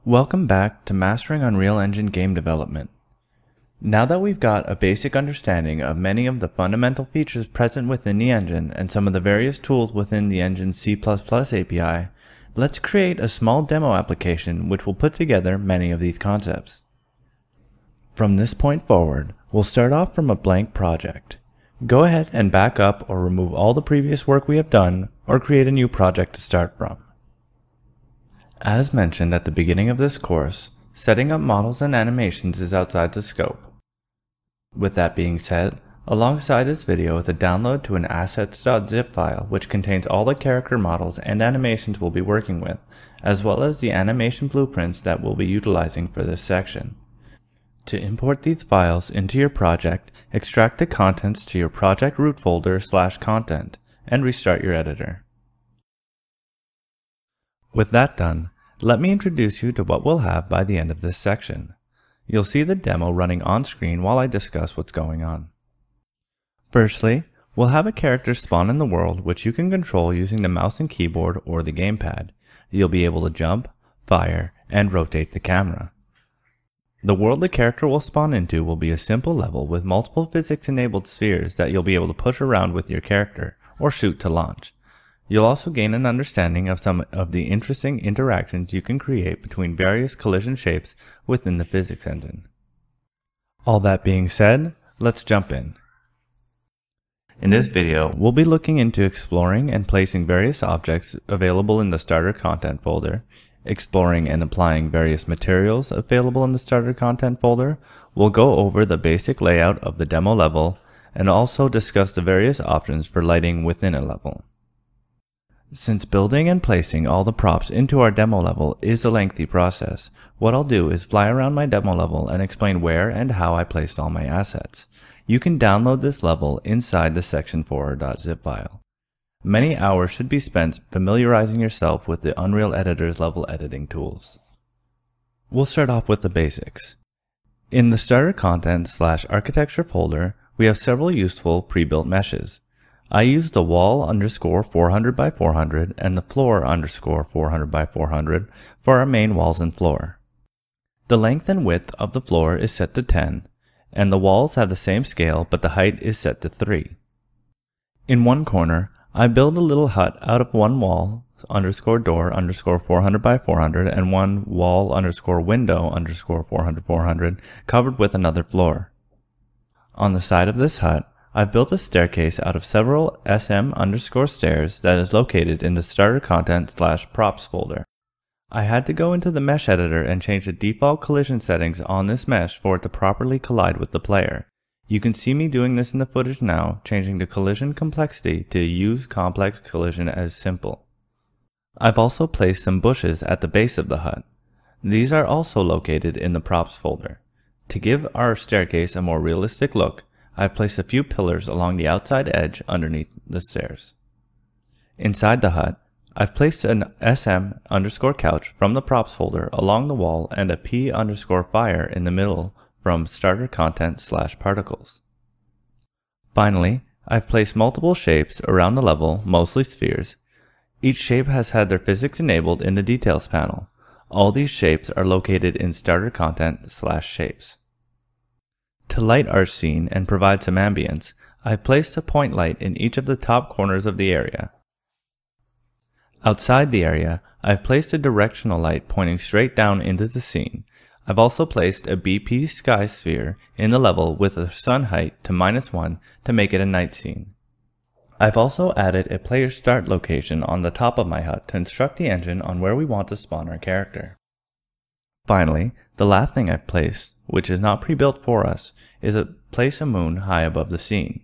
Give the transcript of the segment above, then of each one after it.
Welcome back to Mastering Unreal Engine Game Development. Now that we've got a basic understanding of many of the fundamental features present within the engine and some of the various tools within the engine's C++ API, let's create a small demo application which will put together many of these concepts. From this point forward, we'll start off from a blank project. Go ahead and back up or remove all the previous work we have done, or create a new project to start from. As mentioned at the beginning of this course, setting up models and animations is outside the scope. With that being said, alongside this video is a download to an assets.zip file which contains all the character models and animations we'll be working with, as well as the animation blueprints that we'll be utilizing for this section. To import these files into your project, extract the contents to your project root folder/content and restart your editor. With that done, let me introduce you to what we'll have by the end of this section. You'll see the demo running on screen while I discuss what's going on. Firstly, we'll have a character spawn in the world which you can control using the mouse and keyboard or the gamepad. You'll be able to jump, fire, and rotate the camera. The world the character will spawn into will be a simple level with multiple physics-enabled spheres that you'll be able to push around with your character or shoot to launch. You'll also gain an understanding of some of the interesting interactions you can create between various collision shapes within the physics engine. All that being said, let's jump in. In this video, we'll be looking into exploring and placing various objects available in the Starter Content folder, exploring and applying various materials available in the Starter Content folder. We'll go over the basic layout of the demo level and also discuss the various options for lighting within a level. Since building and placing all the props into our demo level is a lengthy process, what I'll do is fly around my demo level and explain where and how I placed all my assets. You can download this level inside the section4.zip file. Many hours should be spent familiarizing yourself with the Unreal Editor's level editing tools. We'll start off with the basics. In the Starter Content/Architecture folder, we have several useful pre-built meshes. I use the wall _400 by 400 and the floor _400 by 400 for our main walls and floor. The length and width of the floor is set to 10, and the walls have the same scale but the height is set to 3. In one corner, I build a little hut out of one wall _door _400 by 400 and one wall _window _400 400 covered with another floor. On the side of this hut, I've built a staircase out of several SM_stairs that is located in the Starter Content/props folder. I had to go into the mesh editor and change the default collision settings on this mesh for it to properly collide with the player. You can see me doing this in the footage now, changing the collision complexity to use complex collision as simple. I've also placed some bushes at the base of the hut. These are also located in the props folder. To give our staircase a more realistic look, I've placed a few pillars along the outside edge underneath the stairs. Inside the hut, I've placed an SM_couch from the props folder along the wall and a P_fire in the middle from Starter Content/particles. Finally, I've placed multiple shapes around the level, mostly spheres. Each shape has had their physics enabled in the details panel. All these shapes are located in Starter Content/shapes. To light our scene and provide some ambience, I've placed a point light in each of the top corners of the area. Outside the area, I've placed a directional light pointing straight down into the scene. I've also placed a BP sky sphere in the level with a sun height to -1 to make it a night scene. I've also added a player start location on the top of my hut to instruct the engine on where we want to spawn our character. Finally, the last thing I've placed, which is not pre-built for us, is place a moon high above the scene.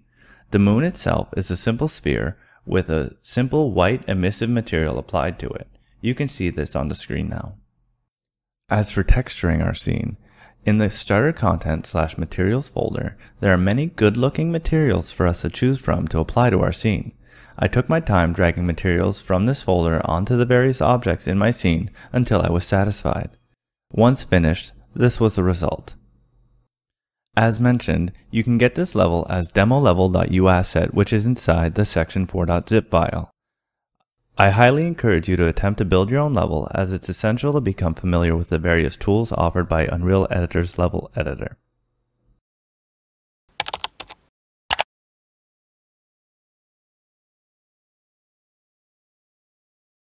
The moon itself is a simple sphere with a simple white emissive material applied to it. You can see this on the screen now. As for texturing our scene, in the Starter Content/materials folder, there are many good-looking materials for us to choose from to apply to our scene. I took my time dragging materials from this folder onto the various objects in my scene until I was satisfied. Once finished, this was the result. As mentioned, you can get this level as demolevel.uasset, which is inside the section4.zip file. I highly encourage you to attempt to build your own level, as it's essential to become familiar with the various tools offered by Unreal Editor's level editor.